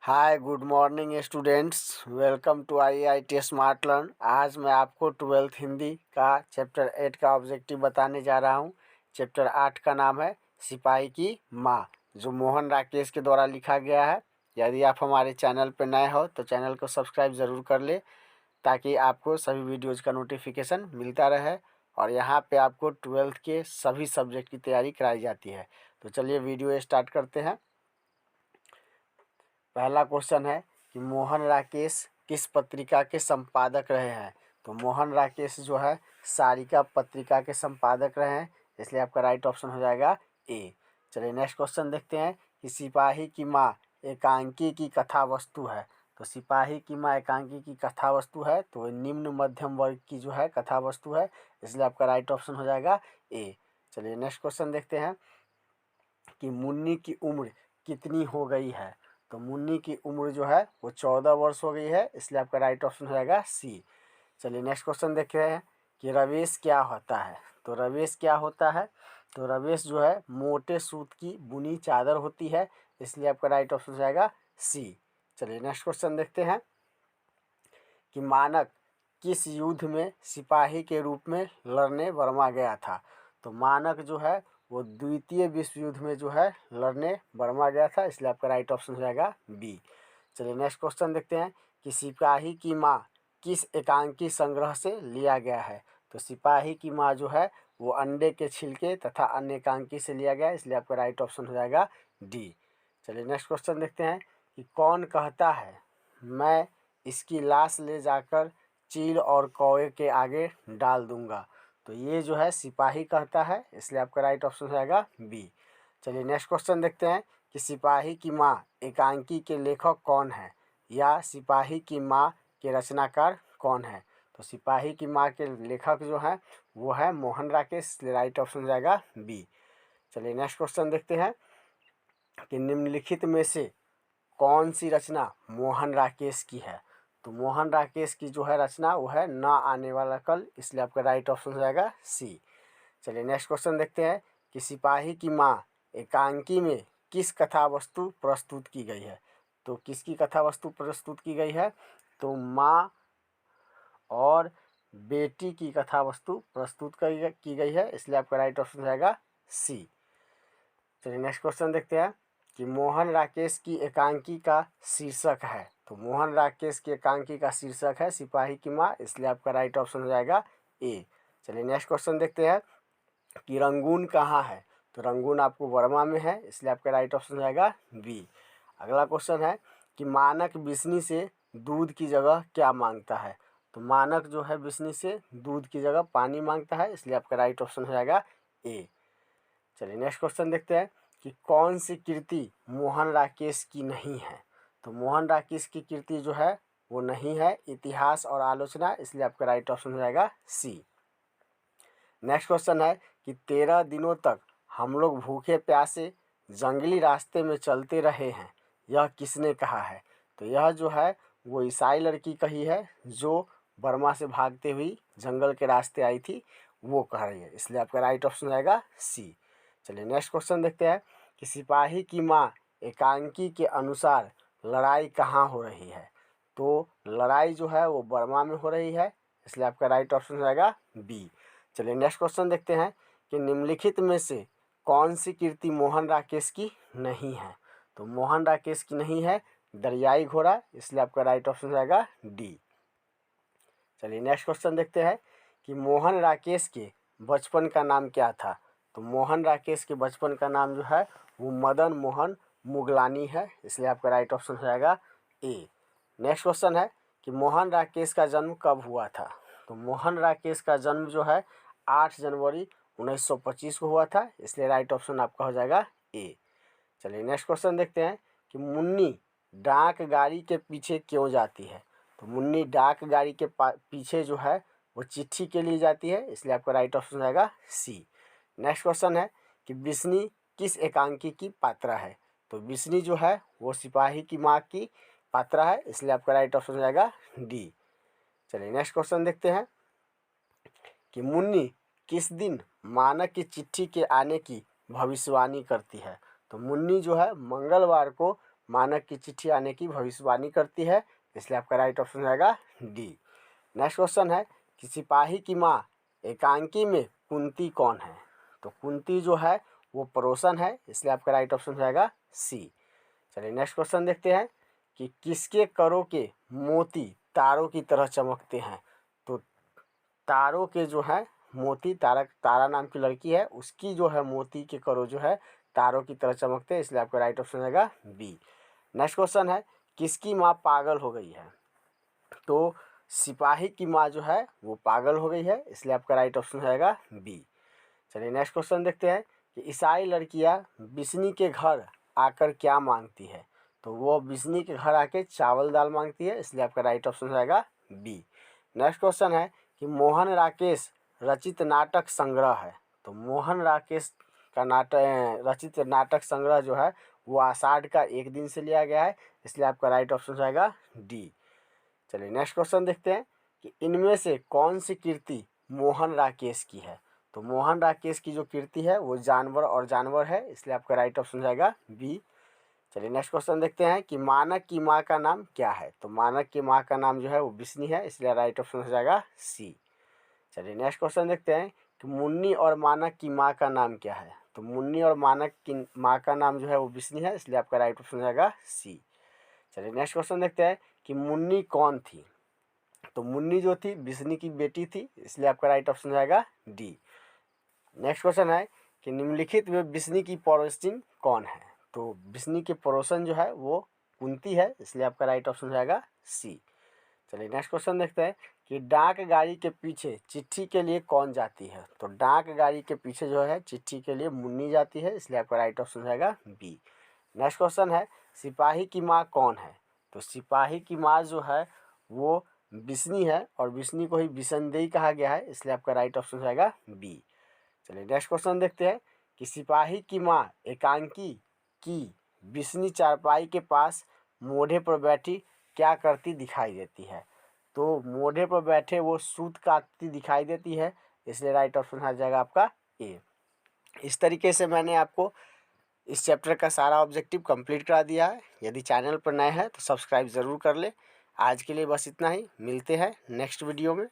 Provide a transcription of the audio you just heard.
Hi good morning students, welcome to IIT smart learn. आज मैं आपको 12th हिंदी का चैप्टर 8 का ऑब्जेक्टिव बताने जा रहा हूँ। चैप्टर 8 का नाम है सिपाही की माँ, जो मोहन राकेश के द्वारा लिखा गया है। यदि आप हमारे चैनल पर नए हो तो चैनल को सब्सक्राइब ज़रूर कर ले, ताकि आपको सभी वीडियोज़ का नोटिफिकेशन मिलता रहे। और यहाँ पे आपको 12th के सभी सब्जेक्ट की तैयारी कराई जाती है। तो चलिए वीडियो स्टार्ट करते हैं। पहला क्वेश्चन है कि मोहन राकेश किस पत्रिका के संपादक रहे हैं। तो मोहन राकेश जो है सारिका पत्रिका के संपादक रहे हैं, इसलिए आपका राइट ऑप्शन हो जाएगा ए। चलिए नेक्स्ट क्वेश्चन देखते हैं कि सिपाही की माँ एकांकी की कथा वस्तु है। तो सिपाही की माँ एकांकी की कथा वस्तु है, तो निम्न मध्यम वर्ग की जो है कथा वस्तु है, इसलिए आपका राइट ऑप्शन हो जाएगा ए। चलिए नेक्स्ट क्वेश्चन देखते हैं कि मुन्नी की उम्र कितनी हो गई है। तो मुन्नी की उम्र जो है वो 14 वर्ष हो गई है, इसलिए आपका राइट ऑप्शन हो जाएगा सी। चलिए नेक्स्ट क्वेश्चन देख रहे हैं कि रवेश क्या होता है। तो रवेश क्या होता है, तो रवेश जो है मोटे सूत की बुनी चादर होती है, इसलिए आपका राइट ऑप्शन हो जाएगा सी। चलिए नेक्स्ट क्वेश्चन देखते हैं कि मानक किस युद्ध में सिपाही के रूप में लड़ने बर्मा गया था। तो मानक जो है वो द्वितीय विश्व युद्ध में जो है लड़ने बर्मा गया था, इसलिए आपका राइट ऑप्शन हो जाएगा बी। चलिए नेक्स्ट क्वेश्चन देखते हैं कि सिपाही की माँ किस एकांकी संग्रह से लिया गया है। तो सिपाही की माँ जो है वो अंडे के छिलके तथा अन्य एकांकी से लिया गया है, इसलिए आपका राइट ऑप्शन हो जाएगा डी। चलिए नेक्स्ट क्वेश्चन देखते हैं कि कौन कहता है मैं इसकी लाश ले जाकर चील और कौवे के आगे डाल दूंगा। तो ये जो है सिपाही कहता है, इसलिए आपका राइट ऑप्शन हो जाएगा बी। चलिए नेक्स्ट क्वेश्चन देखते हैं कि सिपाही की माँ एकांकी के लेखक कौन है, या सिपाही की माँ के रचनाकार कौन है। तो सिपाही की माँ के लेखक जो हैं वो है मोहन राकेश, इसलिए राइट ऑप्शन हो जाएगा बी। चलिए नेक्स्ट क्वेश्चन देखते हैं कि निम्नलिखित में से कौन सी रचना मोहन राकेश की है। तो मोहन राकेश की जो है रचना वो है ना आने वाला कल, इसलिए आपका राइट ऑप्शन हो जाएगा सी। चलिए नेक्स्ट क्वेश्चन देखते हैं कि सिपाही की माँ एकांकी में किस कथा वस्तु प्रस्तुत की गई है। तो किसकी कथा वस्तु प्रस्तुत की गई है, तो माँ और बेटी की कथा वस्तु प्रस्तुत की गई है, इसलिए आपका राइट ऑप्शन हो जाएगा सी। चलिए नेक्स्ट क्वेश्चन देखते हैं कि मोहन राकेश की एकांकी का शीर्षक है। तो मोहन राकेश की एकांकी का शीर्षक है सिपाही की माँ, इसलिए आपका राइट ऑप्शन हो जाएगा ए। चलिए नेक्स्ट क्वेश्चन देखते हैं कि रंगून कहाँ है। तो रंगून आपको वर्मा में है, इसलिए आपका राइट ऑप्शन हो जाएगा बी। अगला क्वेश्चन है कि मानक बिस्नी से दूध की जगह क्या मांगता है। तो मानक जो है बिस्नी से दूध की जगह पानी मांगता है, इसलिए आपका राइट ऑप्शन हो जाएगा ए। चलिए नेक्स्ट क्वेश्चन देखते हैं कि कौन सी कृति मोहन राकेश की नहीं है। तो मोहन राकेश की कृति जो है वो नहीं है इतिहास और आलोचना, इसलिए आपका राइट ऑप्शन हो जाएगा सी। नेक्स्ट क्वेश्चन है कि 13 दिनों तक हम लोग भूखे प्यासे जंगली रास्ते में चलते रहे हैं, यह किसने कहा है। तो यह जो है वो ईसाई लड़की कही है, जो बर्मा से भागते हुई जंगल के रास्ते आई थी, वो कह रही है, इसलिए आपका राइट ऑप्शन हो जाएगा सी। चलिए नेक्स्ट क्वेश्चन देखते हैं कि सिपाही की माँ एकांकी के अनुसार लड़ाई कहाँ हो रही है। तो लड़ाई जो है वो बर्मा में हो रही है, इसलिए आपका राइट ऑप्शन हो जाएगा बी। चलिए नेक्स्ट क्वेश्चन देखते हैं कि निम्नलिखित में से कौन सी कृति मोहन राकेश की नहीं है। तो मोहन राकेश की नहीं है दरियाई घोड़ा, इसलिए आपका राइट ऑप्शन हो जाएगा डी। चलिए नेक्स्ट क्वेश्चन देखते हैं कि मोहन राकेश के बचपन का नाम क्या था। तो मोहन राकेश के बचपन का नाम जो है वो मदन मोहन मुगलानी है, इसलिए आपका राइट ऑप्शन हो जाएगा ए। नेक्स्ट क्वेश्चन है कि मोहन राकेश का जन्म कब हुआ था। तो मोहन राकेश का जन्म जो है 8 जनवरी 1925 को हुआ था, इसलिए राइट ऑप्शन आपका हो जाएगा ए। चलिए नेक्स्ट क्वेश्चन देखते हैं कि मुन्नी डाक गाड़ी के पीछे क्यों जाती है। तो मुन्नी डाक गाड़ी के पीछे जो है वो चिट्ठी के लिए जाती है, इसलिए आपका राइट ऑप्शन जाएगा सी। नेक्स्ट क्वेश्चन है कि बिस्नी किस एकांकी की पात्रा है। तो बिस्नी जो है वो सिपाही की माँ की पात्रा है, इसलिए आपका राइट ऑप्शन जाएगा डी। चलिए नेक्स्ट क्वेश्चन देखते हैं कि मुन्नी किस दिन मानक की चिट्ठी के आने की भविष्यवाणी करती है। तो मुन्नी जो है मंगलवार को मानक की चिट्ठी आने की भविष्यवाणी करती है, इसलिए आपका राइट ऑप्शन हो जाएगा डी। नेक्स्ट क्वेश्चन है कि सिपाही की माँ एकांकी में कुंती कौन है? तो कुंती जो है वो पड़ोसन है, इसलिए आपका राइट ऑप्शन हो जाएगा सी। चलिए नेक्स्ट क्वेश्चन देखते हैं कि किसके करों के मोती तारों की तरह चमकते हैं? तो तारों के जो है मोती, तारा नाम की लड़की है, उसकी जो है मोती के करो जो है तारों की तरह चमकते हैं, इसलिए आपका राइट ऑप्शन रहेगा बी। नेक्स्ट क्वेश्चन है किसकी माँ पागल हो गई है? तो सिपाही की माँ जो है वो पागल हो गई है, इसलिए आपका राइट ऑप्शन रहेगा बी। चलिए नेक्स्ट क्वेश्चन देखते हैं कि ईसाई लड़कियाँ बिस्नी के घर आकर क्या मांगती है? तो वो बिस्नी के घर आके चावल दाल मांगती है, इसलिए आपका राइट ऑप्शन रहेगा बी। नेक्स्ट क्वेश्चन है कि मोहन राकेश रचित नाटक संग्रह है। तो मोहन राकेश का रचित नाटक संग्रह जो है वो आषाढ़ का एक दिन से लिया गया है, इसलिए आपका राइट ऑप्शन रहेगा डी। चलिए नेक्स्ट क्वेश्चन देखते हैं कि इनमें से कौन सी कृति मोहन राकेश की है? तो मोहन राकेश की जो कृति है वो जानवर और जानवर है, इसलिए आपका राइट ऑप्शन जाएगा बी। चलिए नेक्स्ट क्वेश्चन देखते हैं कि मानक की माँ का नाम क्या है? तो मानक की माँ का नाम जो है वो बिस्नी है, इसलिए राइट ऑप्शन हो जाएगा सी। चलिए नेक्स्ट क्वेश्चन देखते हैं कि मुन्नी और मानक की माँ का नाम क्या है? तो मुन्नी और मानक की माँ का नाम जो है वो बिस्नी है, इसलिए आपका राइट ऑप्शन हो जाएगा सी। चलिए नेक्स्ट क्वेश्चन देखते हैं कि मुन्नी कौन थी? तो मुन्नी जो थी बिस्नी की बेटी थी, इसलिए आपका राइट ऑप्शन जाएगा डी। नेक्स्ट क्वेश्चन है कि निम्नलिखित में बिस्नी की पड़ोसिन कौन है? तो बिस्नी के पड़ोसन जो है वो कुंती है, इसलिए आपका राइट ऑप्शन जाएगा सी। चलिए नेक्स्ट क्वेश्चन देखते हैं कि डाक गाड़ी के पीछे चिट्ठी के लिए कौन जाती है? तो डाक गाड़ी के पीछे जो है चिट्ठी के लिए मुन्नी जाती है, इसलिए आपका राइट ऑप्शन जाएगा बी। नेक्स्ट क्वेश्चन है सिपाही की माँ कौन है? तो सिपाही की माँ जो है वो बिस्नी है, और बिस्नी को ही बिसनदेई कहा गया है, इसलिए आपका राइट ऑप्शन जाएगा बी। चलिए नेक्स्ट क्वेश्चन देखते हैं कि सिपाही की माँ एकांकी की बिस्नी चारपाई के पास मोढ़े पर बैठी क्या करती दिखाई देती है? तो मोढ़े पर बैठे वो सूत काटती दिखाई देती है, इसलिए राइट ऑप्शन आ जाएगा आपका ए। इस तरीके से मैंने आपको इस चैप्टर का सारा ऑब्जेक्टिव कंप्लीट करा दिया है। यदि चैनल पर नए हैं तो सब्सक्राइब ज़रूर कर ले। आज के लिए बस इतना ही, मिलते हैं नेक्स्ट वीडियो में।